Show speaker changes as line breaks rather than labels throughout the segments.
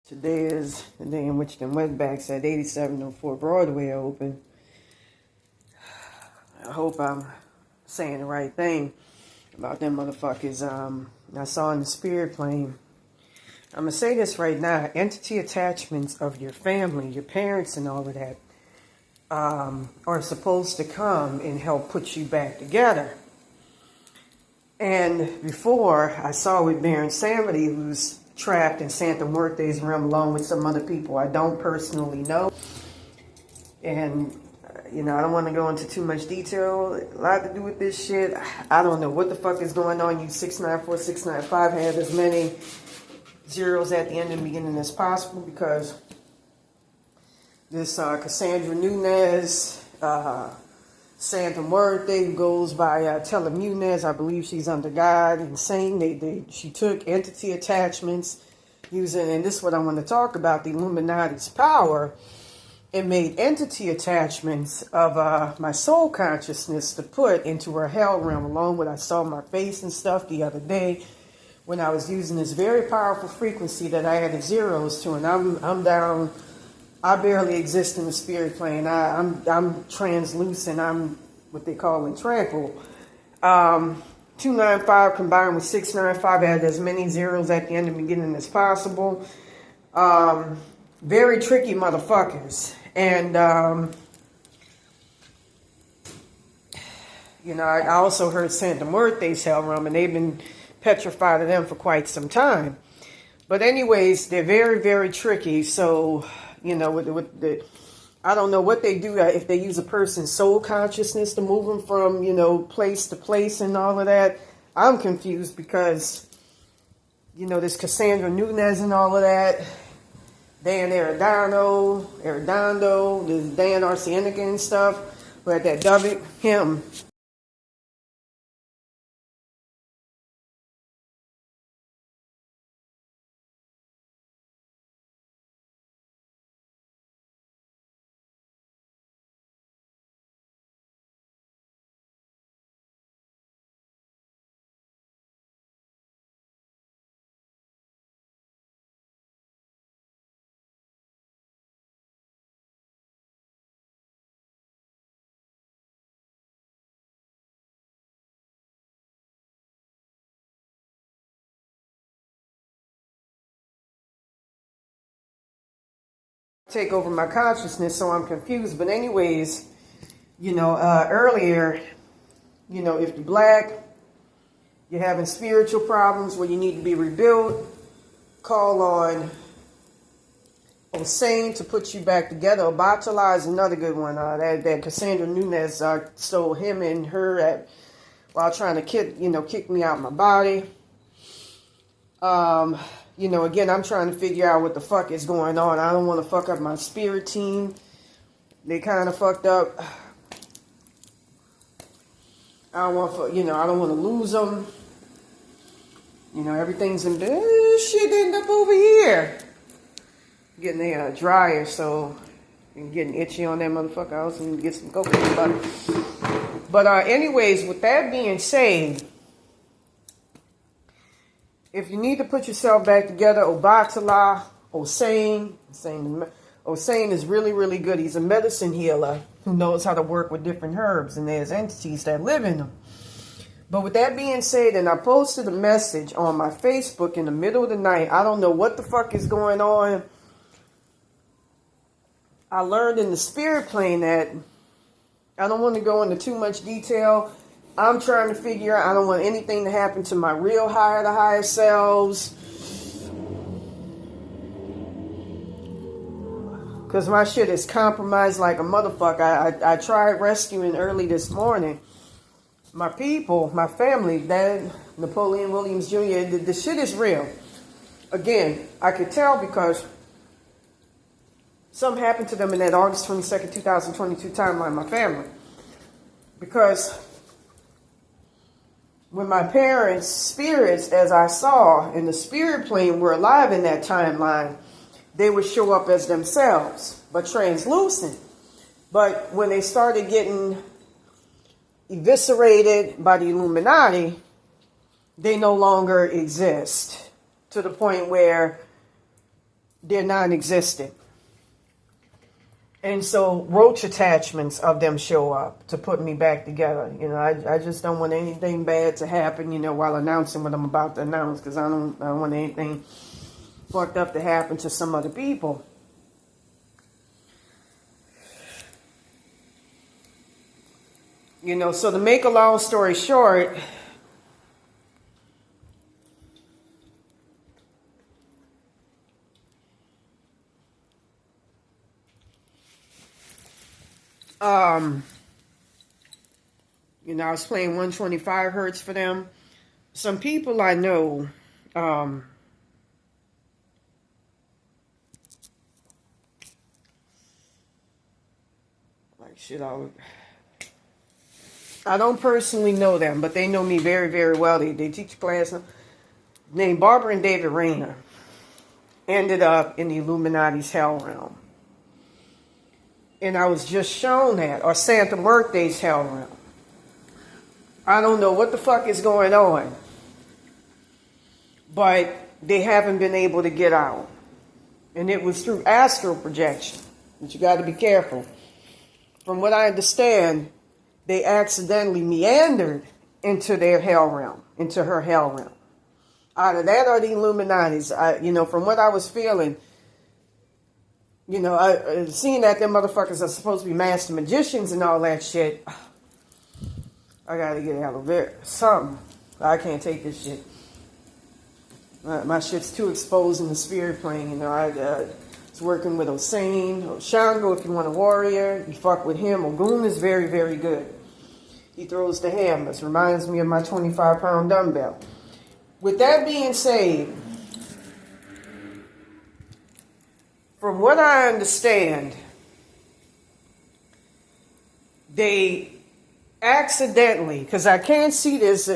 Today is the day in which the wetbacks at 8704 Broadway are open. I hope I'm saying the right thing about them motherfuckers. I saw in the spirit plane. I'm going to say this right now. Entity attachments of your family, your parents and all of that, are supposed to come and help put you back together. And before, I saw with Baron Samedi, who's trapped in Santa Muerte's realm along with some other people I don't personally know. And, I don't want to go into too much detail. A lot to do with this shit. I don't know what the fuck is going on. You 694, 695 have as many zeros at the end and beginning as possible, because this Cassandra Nunez, Santa Muerte, who goes by Telemunez, I believe she's under God, insane. She took entity attachments using, and this is what I want to talk about, the Illuminati's power, and made entity attachments of my soul consciousness to put into her hell realm, along with I saw my face and stuff the other day when I was using this very powerful frequency that I added zeros to, and I'm down. I barely exist in the spirit plane. I'm translucent. I'm what they call tranquil. 295 combined with 695 add as many zeros at the end and beginning as possible. Very tricky motherfuckers. And, I also heard Santa Muerte's hell realm, and they've been petrified of them for quite some time. But anyways, they're very, very tricky. So, I don't know what they do, if they use a person's soul consciousness to move them from, place to place and all of that. I'm confused because, this Cassandra Nunez and all of that, Dan Arredondo, this Dan Arsenica and stuff, but that Dubbick, him. Take over my consciousness, so I'm confused. But anyways, earlier, if you're black, you're having spiritual problems where you need to be rebuilt, call on Hossein to put you back together. Obatala is another good one. That Cassandra Nunez stole him and her while trying to kick me out my body. Again, I'm trying to figure out what the fuck is going on. I don't want to fuck up my spirit team. They kind of fucked up. I don't want to lose them. Everything's in shit end up over here. Getting a dryer, so I'm getting itchy on that motherfucker. I also need to get some coconut butter. But anyways, with that being said, if you need to put yourself back together, Obatala, Hossein is really, really good. He's a medicine healer who knows how to work with different herbs, and there's entities that live in them. But with that being said, and I posted a message on my Facebook in the middle of the night. I don't know what the fuck is going on. I learned in the spirit plane that I don't want to go into too much detail. I'm trying to figure out, I don't want anything to happen to my real the higher selves. Because my shit is compromised like a motherfucker. I tried rescuing early this morning. My people, my family, Dad, Napoleon Williams Jr., the shit is real. Again, I could tell because something happened to them in that August 22nd, 2022 timeline, my family. Because when my parents' spirits, as I saw in the spirit plane, were alive in that timeline, they would show up as themselves, but translucent. But when they started getting eviscerated by the Illuminati, they no longer exist, to the point where they're non-existent. And so roach attachments of them show up to put me back together. You know, I just don't want anything bad to happen, you know, while announcing what I'm about to announce, because I don't want anything fucked up to happen to some other people. You know, so to make a long story short, you know, I was playing 125 hertz for them. Some people I know, like shit, I don't personally know them, but they know me very, very well. They teach a class named Barbara and David Rayner. Ended up in the Illuminati's hell realm. And I was just shown that, or Santa Muerte's hell realm. I don't know what the fuck is going on, but they haven't been able to get out. And it was through astral projection, but you got to be careful. From what I understand, they accidentally meandered into their hell realm, into her hell realm. Either that or the Illuminati's. You know, from what I was feeling, you know, seeing that them motherfuckers are supposed to be master magicians and all that shit, I gotta get out of there. Something. I can't take this shit. My shit's too exposed in the spirit plane. You know, I was working with Osane, Shango if you want a warrior. You fuck with him. Ogun is very, very good. He throws the hammers. Reminds me of my 25-pound dumbbell. With that being said, from what I understand, they accidentally, because I can't see this,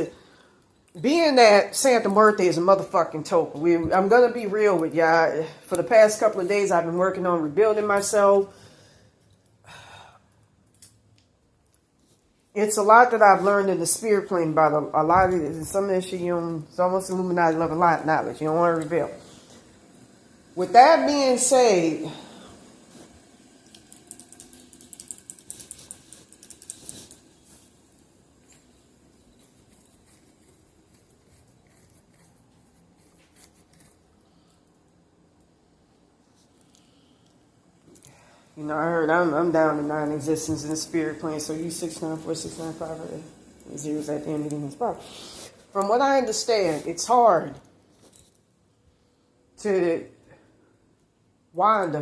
being that Santa Muerte is a motherfucking token. I'm going to be real with y'all. For the past couple of days, I've been working on rebuilding myself. It's a lot that I've learned in the spirit plane about a lot of it. Some of this shit, it's almost Illuminati level knowledge. You don't want to reveal. With that being said, you know, I heard I'm down to non-existence in the spirit plane, so you 694, 695, zeros at the end of the spot. From what I understand, it's hard to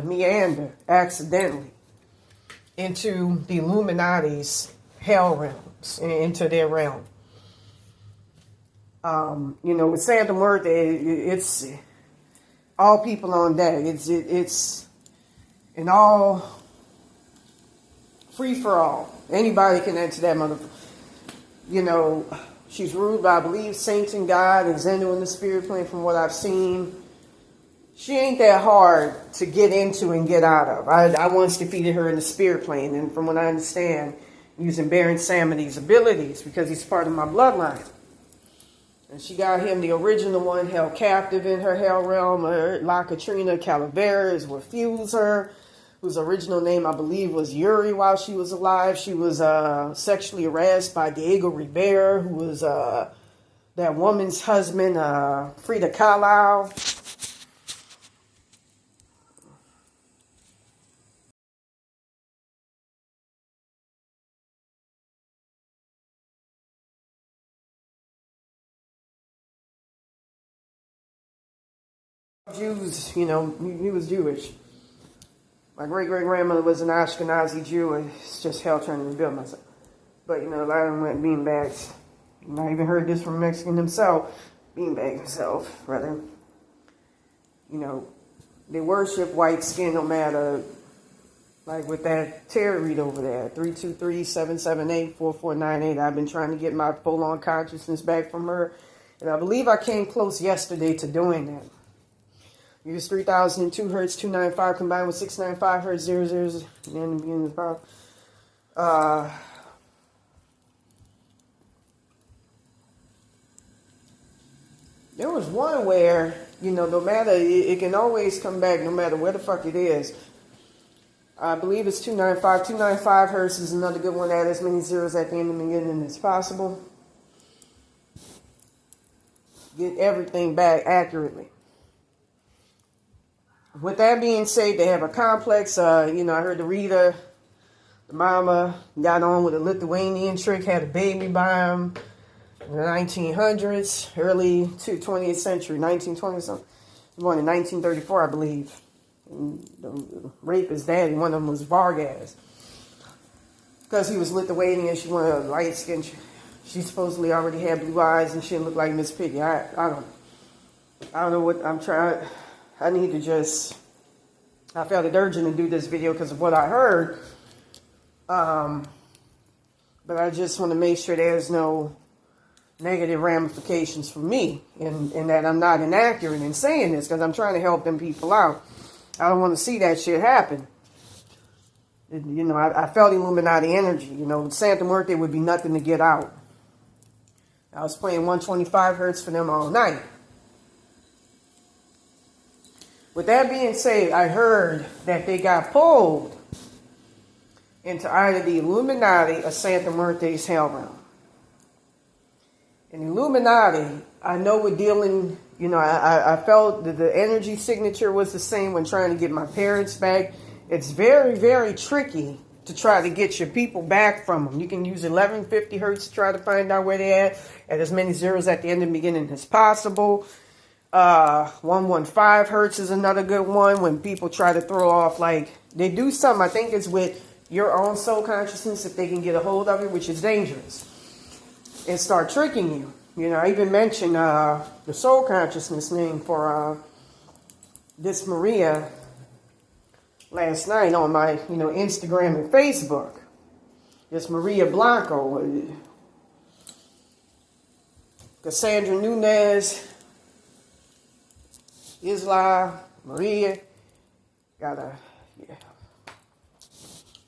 meander accidentally into the Illuminati's hell realms, into their realm. You know, with Santa Muerte, it's all people on deck. It's and all free for all. Anybody can enter that motherfucker. You know, she's ruled by, I believe, saints and God and Zenu in the spirit plane from what I've seen. She ain't that hard to get into and get out of. I once defeated her in the spirit plane, and from what I understand, using Baron Samedi's abilities, because he's part of my bloodline. And she got him, the original one, held captive in her hell realm. La Katrina Calaveras would fuse her, whose original name, I believe, was Yuri while she was alive. She was sexually harassed by Diego Rivera, who was that woman's husband, Frida Kahlo. Jews, you know, he was Jewish. My great-great-grandmother was an Ashkenazi Jew, and it's just hell trying to rebuild myself. But, you know, a lot of them went beanbags. And I even heard this from a Mexican himself, beanbag himself, rather. You know, they worship white skin no matter, like with that tarot read over there, 323-778-4498. I've been trying to get my full-on consciousness back from her, and I believe I came close yesterday to doing that. Use 3002 hertz, 295 combined with 695 hertz, 00, and then beginning of the power. There was one where, you know, no matter, it can always come back no matter where the fuck it is. I believe it's 295. 295 hertz is another good one. Add as many zeros at the end and beginning as possible. Get everything back accurately. With that being said, they have a complex. You know, I heard the Rita, the mama, got on with a Lithuanian trick, had a baby by him in the 1900s, early 20th century, 1920 something. Born in 1934, I believe. And the rapist daddy, one of them was Vargas. Because he was Lithuanian, she wanted a light skin. She supposedly already had blue eyes and she looked like Miss Piggy. I don't know what I'm trying. I need to just, I felt it urgent to do this video because of what I heard. But I just want to make sure there's no negative ramifications for me and that I'm not inaccurate in saying this because I'm trying to help them people out. I don't want to see that shit happen. You know, I felt Illuminati energy. You know, Santa Muerte would be nothing to get out. I was playing 125 hertz for them all night. With that being said, I heard that they got pulled into either the Illuminati or Santa Muerte's hell realm. In Illuminati, I know we're dealing, you know, I felt that the energy signature was the same when trying to get my parents back. It's very, very tricky to try to get your people back from them. You can use 1150 hertz to try to find out where they're at as many zeros at the end and beginning as possible. 115 hertz is another good one when people try to throw off, like, they do something, I think it's with your own soul consciousness, if they can get a hold of it, which is dangerous, and start tricking you. You know, I even mentioned the soul consciousness name for this Maria last night on my, you know, Instagram and Facebook. This Maria Blanco, Cassandra Nunez, Isla, Maria,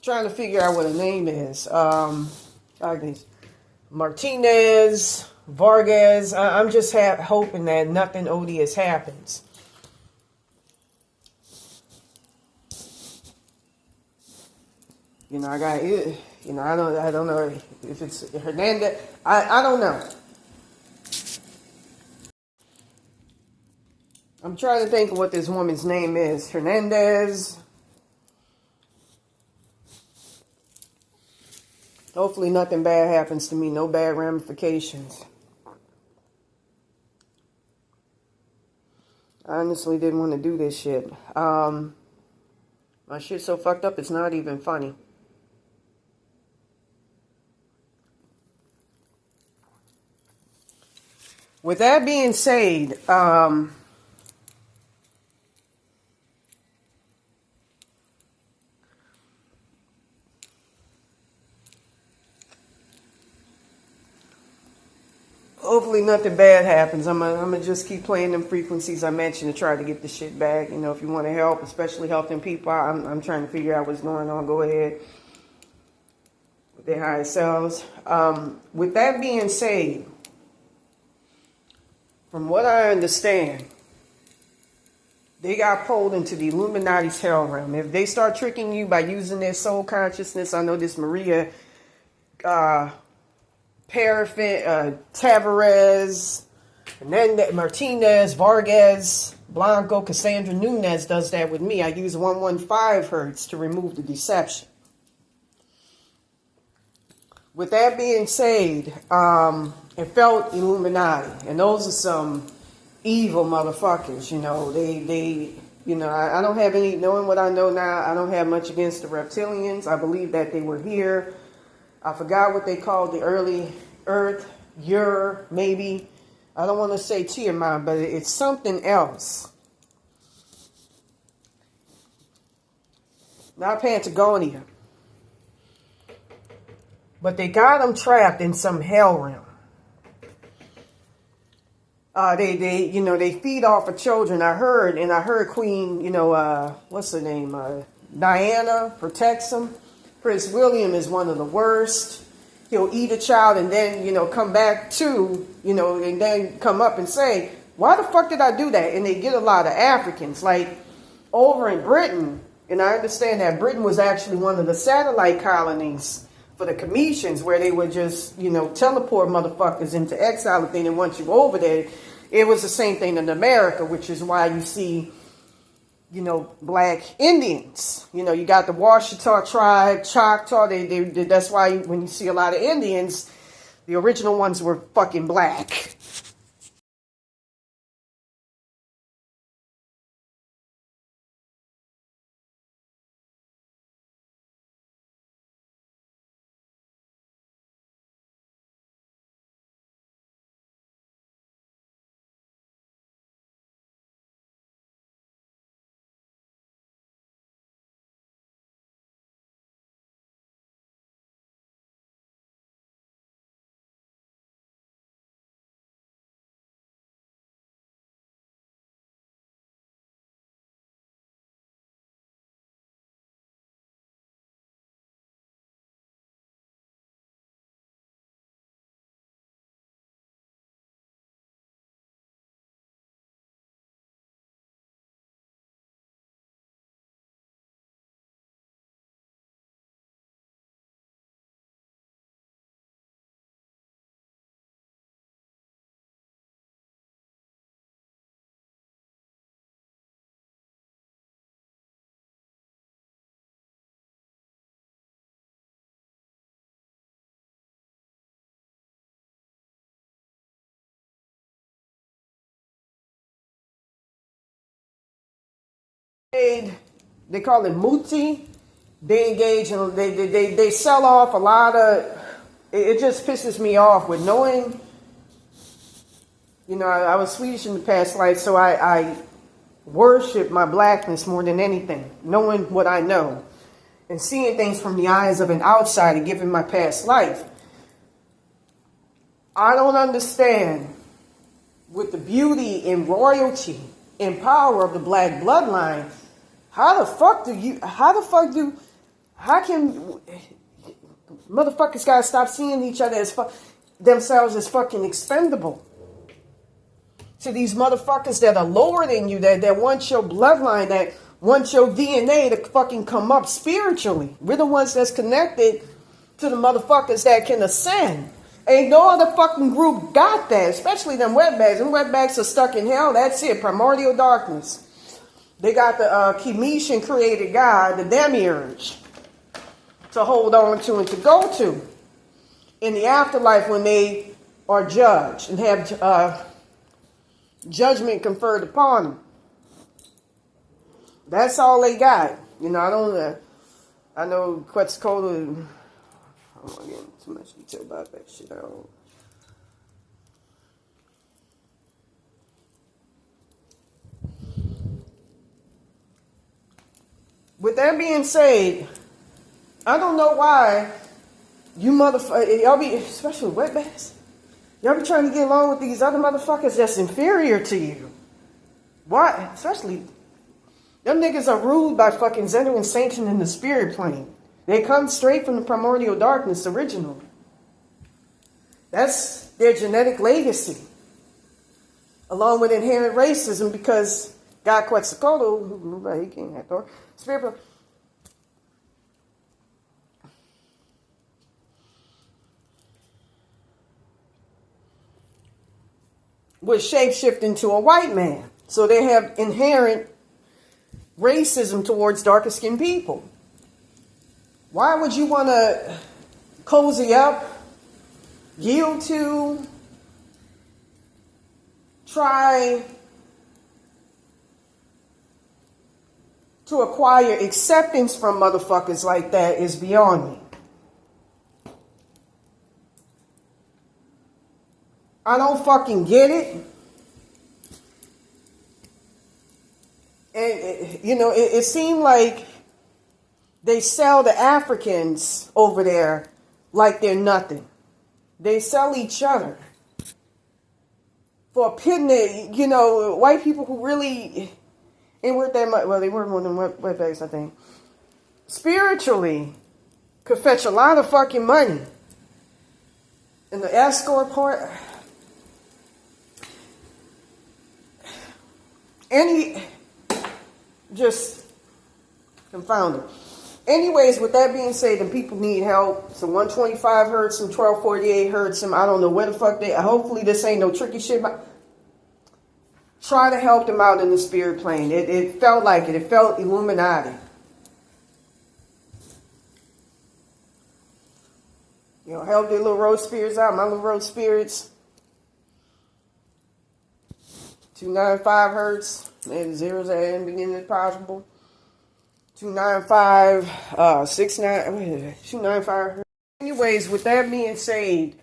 trying to figure out what her name is. Martinez, Vargas. I'm just hoping that nothing odious happens. You know, I got it. You know, I don't know if it's Hernandez. I don't know. I'm trying to think of what this woman's name is. Hernandez. Hopefully nothing bad happens to me. No bad ramifications. I honestly didn't want to do this shit. My shit's so fucked up, it's not even funny. With that being said, hopefully nothing bad happens. I'm gonna just keep playing them frequencies I mentioned to try to get the shit back. You know, if you want to help, especially helping people, I'm trying to figure out what's going on. Go ahead with their higher selves. With that being said, from what I understand, they got pulled into the Illuminati's hell realm. If they start tricking you by using their soul consciousness, I know this Maria Paraffin, Tavares, and then Martinez, Vargas, Blanco, Cassandra Nunez does that with me. I use 115 hertz to remove the deception. With that being said, it felt Illuminati, and those are some evil motherfuckers. You know, they you know, I don't have any, knowing what I know now, I don't have much against the reptilians. I believe that they were here. I forgot what they called the early Earth, maybe. I don't want to say Tiamat, but it's something else. Not Patagonia. But they got them trapped in some hell realm. You know, they feed off of children. I heard Queen, you know, what's her name? Diana protects them. Prince William is one of the worst. He'll eat a child and then, you know, come back to, you know, and then come up and say, Why the fuck did I do that? And they get a lot of Africans. Like, over in Britain, and I understand that Britain was actually one of the satellite colonies for the Commissions, where they would just, you know, teleport motherfuckers into exile and then once you go over there, it was the same thing in America, which is why you see, you know, black Indians. You know, you got the Washita tribe, Choctaw. That's why when you see a lot of Indians, the original ones were fucking black. They call it muti. They engage and they sell off a lot of. It just pisses me off with knowing. You know, I was Swedish in the past life, so I worship my blackness more than anything. Knowing what I know and seeing things from the eyes of an outsider, given my past life. I don't understand with the beauty and royalty and power of the black bloodline. How can motherfuckers gotta stop seeing each other as themselves as fucking expendable? To these motherfuckers that are lower than you, that want your bloodline, that want your DNA to fucking come up spiritually. We're the ones that's connected to the motherfuckers that can ascend. Ain't no other fucking group got that, especially them wetbacks. Them wetbacks are stuck in hell. That's it, primordial darkness. They got the Commission created God, the demiurge, to hold on to and to go to in the afterlife when they are judged and have judgment conferred upon them. That's all they got. You know, I know Quetzalcoatl, I don't want to get into too much detail about that shit. With that being said, I don't know why you motherfuckers, y'all be, especially wetbacks, y'all be trying to get along with these other motherfuckers that's inferior to you. Why? Especially, them niggas are ruled by fucking Zenu and Satan in the spirit plane. They come straight from the primordial darkness originally. That's their genetic legacy. Along with inherent racism, because God Quetzalcoatl, he can't have door, spirit was shapeshift into a white man. So they have inherent racism towards darker skinned people. Why would you want to cozy up, yield to, try to acquire acceptance from motherfuckers like that is beyond me. I don't fucking get it. And, you know, it seemed like they sell the Africans over there like they're nothing. They sell each other for a pittance. You know, white people who really ain't worth that much. Well, they weren't more than wetbacks, I think. Spiritually, could fetch a lot of fucking money. And the escort part, Just confounded. Anyways, with that being said, the people need help. So 125 hertz, some 1248 hertz, some I don't know where the fuck they. Hopefully this ain't no tricky shit. Try to help them out in the spirit plane. It felt like it. It felt Illuminati. You know, help their little road spirits out. My little road spirits. 295 hertz. Maybe zeros at the beginning if possible. 295, 295 hertz. Anyways, with that being said,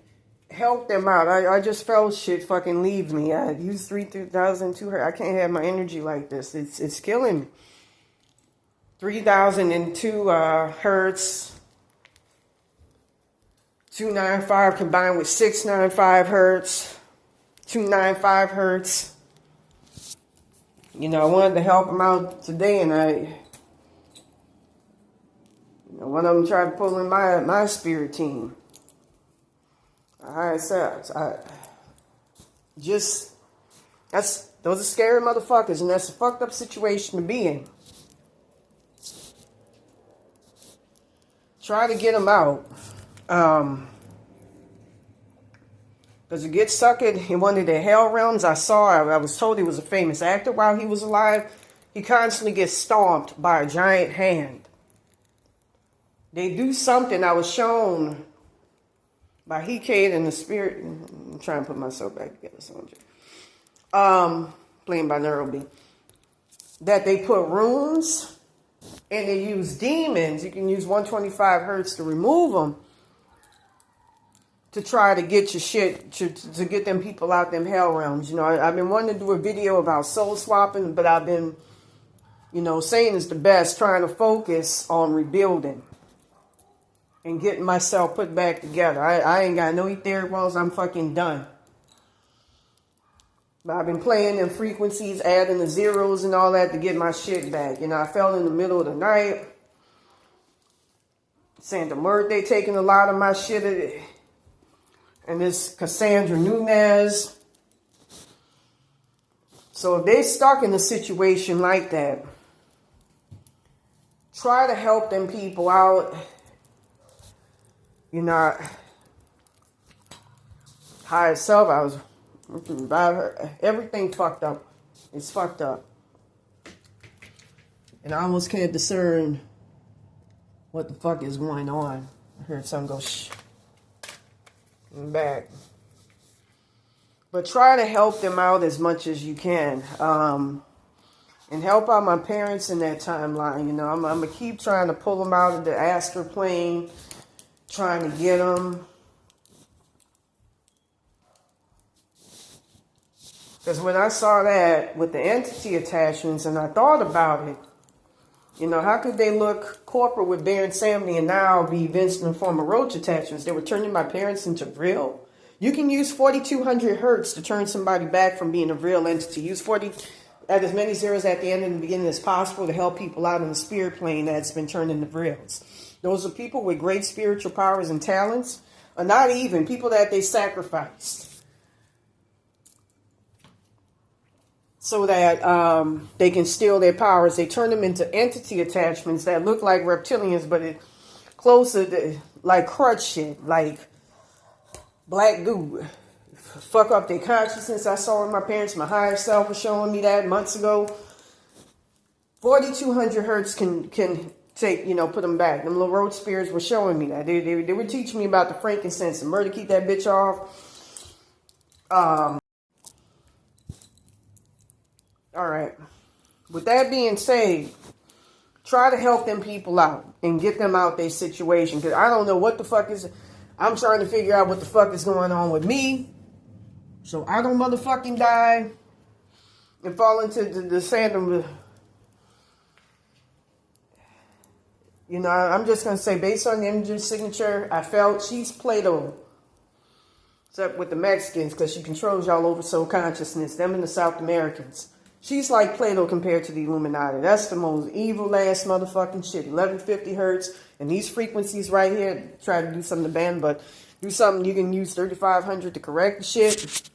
help them out. I just felt shit fucking leave me. I used 3,002 hertz. I can't have my energy like this. It's killing me. 3,002 hertz. 295 combined with 695 hertz. 295 hertz. You know, I wanted to help them out today, and one of them tried to pull in my spirit team. Those are scary motherfuckers, and that's a fucked up situation to be in. Try to get them out. Because it gets stuck in one of the hell realms. I was told he was a famous actor while he was alive. He constantly gets stomped by a giant hand. They do something. I was shown by Hecate and the spirit. I'm trying to put myself back together. Playing by Neurobeat. That they put runes and they use demons. You can use 125 hertz to remove them. To try to get your shit, to get them people out them hell realms. You know, I've been wanting to do a video about soul swapping, but I've been, saying it's the best, trying to focus on rebuilding. And getting myself put back together. I ain't got no etheric walls. I'm fucking done. But I've been playing in frequencies, adding the zeros and all that to get my shit back. You know, I fell in the middle of the night. Santa Muerte taking a lot of my shit. And this Cassandra Nunez. So if they stuck in a situation like that, try to help them people out. You know, high itself, I was about her. Everything fucked up. It's fucked up. And I almost can't discern what the fuck is going on. I heard something go shh. I'm back. But try to help them out as much as you can. And help out my parents in that timeline. You know, I'm going to keep trying to pull them out of the astral plane. Trying to get them. Because when I saw that with the entity attachments and I thought about it, how could they look corporate with Bear Insanity and now be events in the form of roach attachments? They were turning my parents into real. You can use 4,200 hertz to turn somebody back from being a real entity. Use 40 at as many zeros at the end and the beginning as possible to help people out in the spirit plane that's been turned into reals. Those are people with great spiritual powers and talents, or not even people that they sacrificed. So that they can steal their powers. They turn them into entity attachments that look like reptilians, but it's closer to like crutch shit, like black goo. Fuck up their consciousness. I saw with my parents, my higher self was showing me that months ago. 4,200 hertz can take, put them back. Them little road spirits were showing me that. They were teaching me about the frankincense and murder, keep that bitch off. All right. With that being said, try to help them people out and get them out their situation. Because I don't know what the fuck is... I'm trying to figure out what the fuck is going on with me. So I don't motherfucking die and fall into the sand. I'm just going to say, based on the energy signature, I felt she's Plato. Except with the Mexicans, because she controls y'all over soul consciousness. Them and the South Americans. She's like Plato compared to the Illuminati. That's the most evil ass motherfucking shit. 1150 hertz. And these frequencies right here, try to do something to ban, but do something you can use 3500 to correct the shit.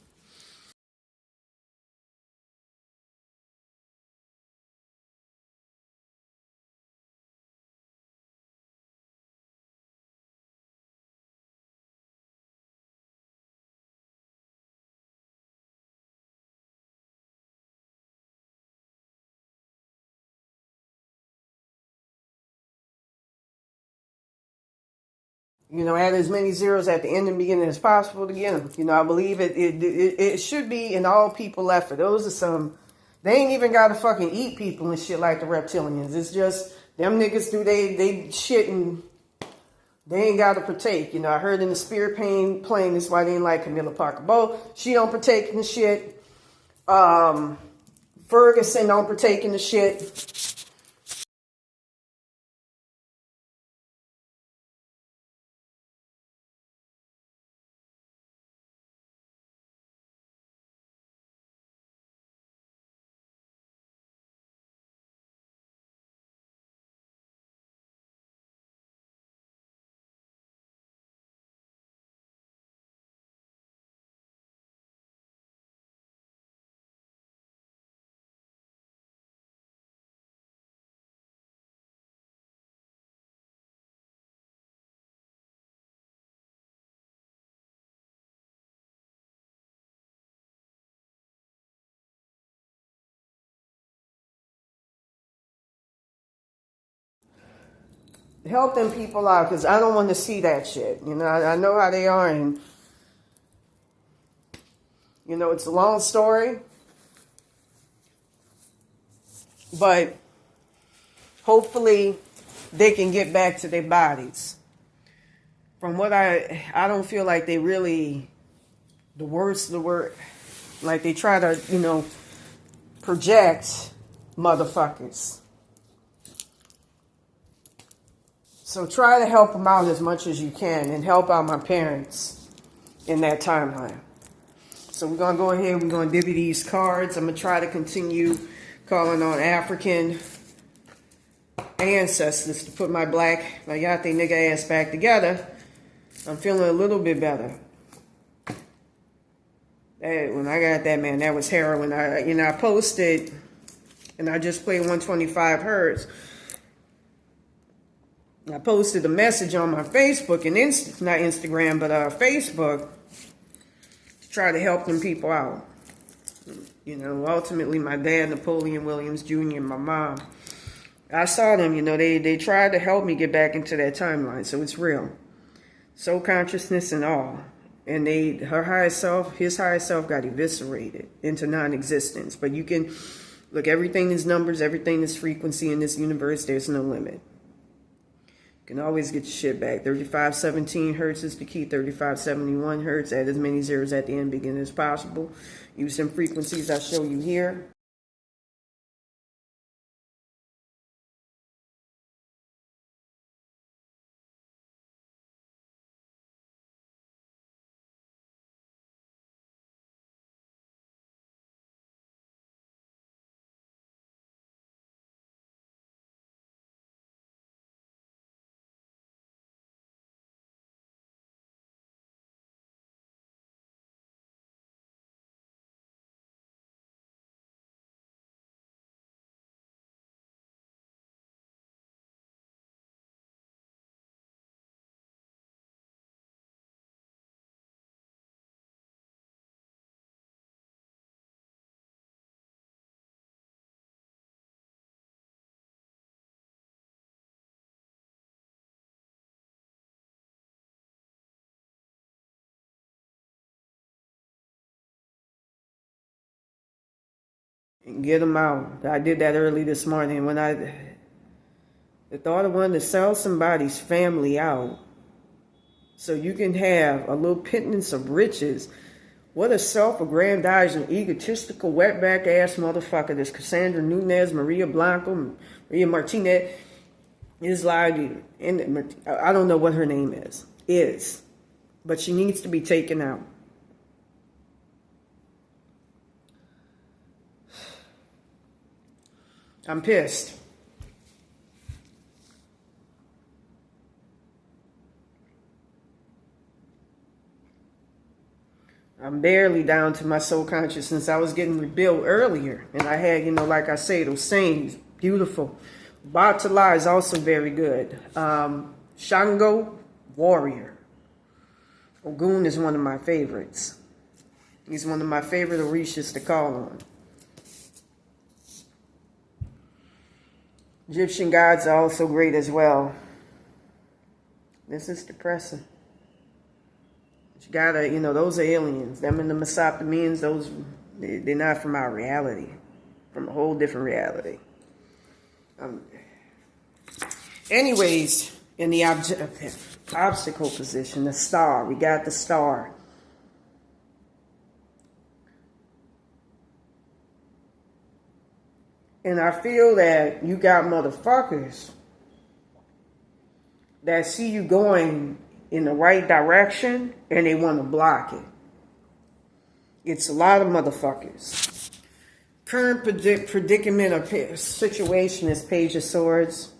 You know, add as many zeros at the end and beginning as possible to get them. You know, I believe it should be an all people effort. Those are some, they ain't even got to fucking eat people and shit like the reptilians. It's just, them niggas do they shit and they ain't got to partake. You know, I heard in the spirit plane, that's why they ain't like Camilla Parker Bow. She don't partake in the shit. Ferguson don't partake in the shit. Help them people out, because I don't want to see that shit. You know, I know how they are, and, you know, it's a long story. But hopefully they can get back to their bodies. From what I don't feel like they really, the worst of the word, like they try to, you know, project motherfuckers. So try to help them out as much as you can and help out my parents in that timeline. So we're going to go ahead, we're going to divvy these cards. I'm going to try to continue calling on African ancestors to put my black, my yate nigga ass back together. I'm feeling a little bit better. When I got that, man, that was heroin. I posted, and I just played 125 hertz. I posted a message on my Facebook and not Instagram, but Facebook, to try to help them people out. You know, ultimately, my dad, Napoleon Williams Jr., and my mom, I saw them. You know, they tried to help me get back into that timeline, so it's real. Soul consciousness and all. And his higher self got eviscerated into non-existence. But you can, look, everything is numbers, everything is frequency in this universe. There's no limit. You can always get your shit back. 3517 hertz is the key. 3571 hertz. Add as many zeros at the end, beginning as possible. Use some frequencies I show you here. And get them out. I did that early this morning when the thought of wanting to sell somebody's family out so you can have a little pittance of riches. What a self-aggrandizing, egotistical, wetback ass motherfucker this Cassandra Nunez, Maria Blanco, Maria Martinez is like, and I don't know what her name is, but she needs to be taken out. I'm pissed. I'm barely down to my soul consciousness. I was getting rebuilt earlier. And I had, you know, like I say, those sayings, beautiful. Batala is also very good. Shango, warrior. Ogun is one of my favorites. He's one of my favorite Orishas to call on. Egyptian gods are also great as well. This is depressing. You gotta, you know, those are aliens. Them and the Mesopotamians, those, they're not from our reality. From a whole different reality. Anyways, in the obstacle position, the star. We got the star. And I feel that you got motherfuckers that see you going in the right direction and they want to block it. It's a lot of motherfuckers. Current predicament or situation is Page of Swords.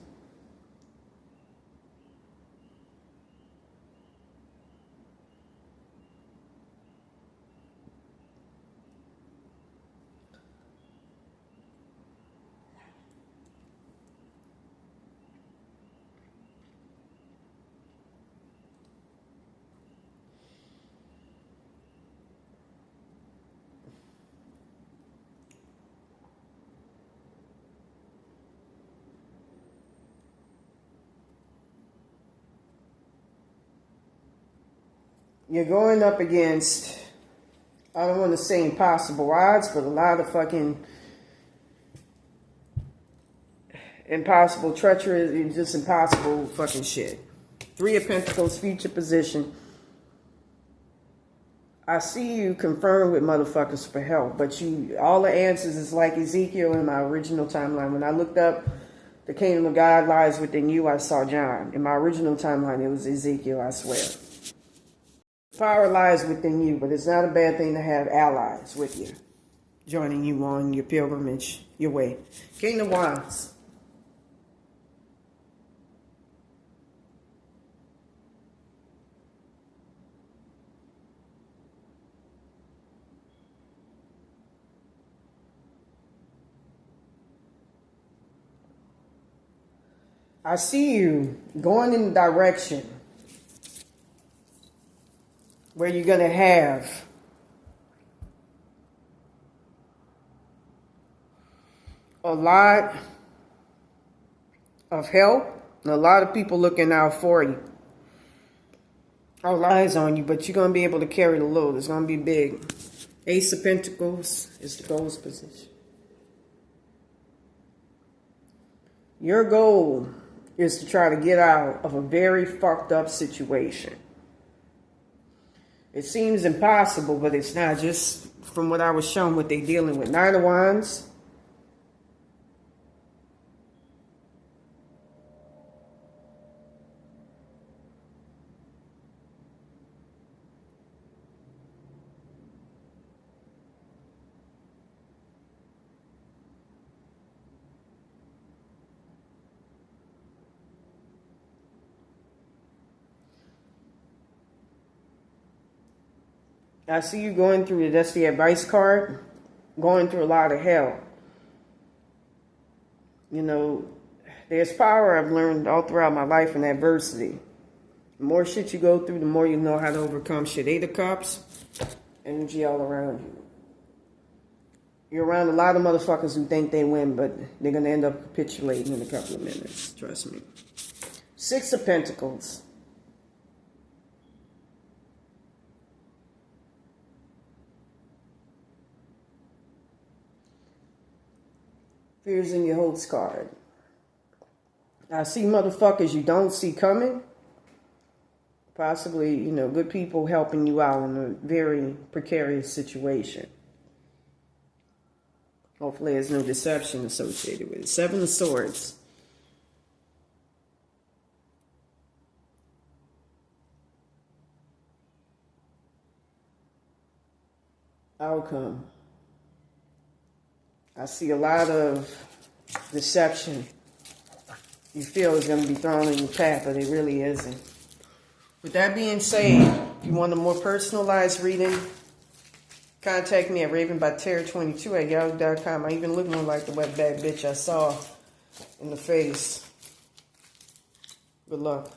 You're going up against, I don't want to say impossible odds, but a lot of fucking impossible treachery, just impossible fucking shit. Three of Pentacles, future position. I see you confirmed with motherfuckers for help, but you, all the answers is like Ezekiel in my original timeline. When I looked up the kingdom of God lies within you, I saw John. In my original timeline, it was Ezekiel, I swear. Power lies within you, but it's not a bad thing to have allies with you, joining you on your pilgrimage, your way. King of Wands. I see you going in the direction where you're going to have a lot of help and a lot of people looking out for you. All eyes on you, but you're going to be able to carry the load. It's going to be big. Ace of Pentacles is the goal's position. Your goal is to try to get out of a very fucked up situation. It seems impossible, but it's not. Just from what I was shown, what they're dealing with. Nine of Wands. I see you going through, that's the advice card, going through a lot of hell. You know, there's power I've learned all throughout my life in adversity. The more shit you go through, the more you know how to overcome shit. Eight of Cups, energy all around you. You're around a lot of motherfuckers who think they win, but they're going to end up capitulating in a couple of minutes. Trust me. Six of Pentacles. Fears in your hopes card. I see motherfuckers you don't see coming. Possibly, you know, good people helping you out in a very precarious situation. Hopefully there's no deception associated with it. Seven of Swords. Outcome. I see a lot of deception you feel is going to be thrown in your path, but it really isn't. With that being said, if you want a more personalized reading, contact me at ravenbyterror22@yahoo.com. I even look more like the wet bad bitch I saw in the face. Good luck.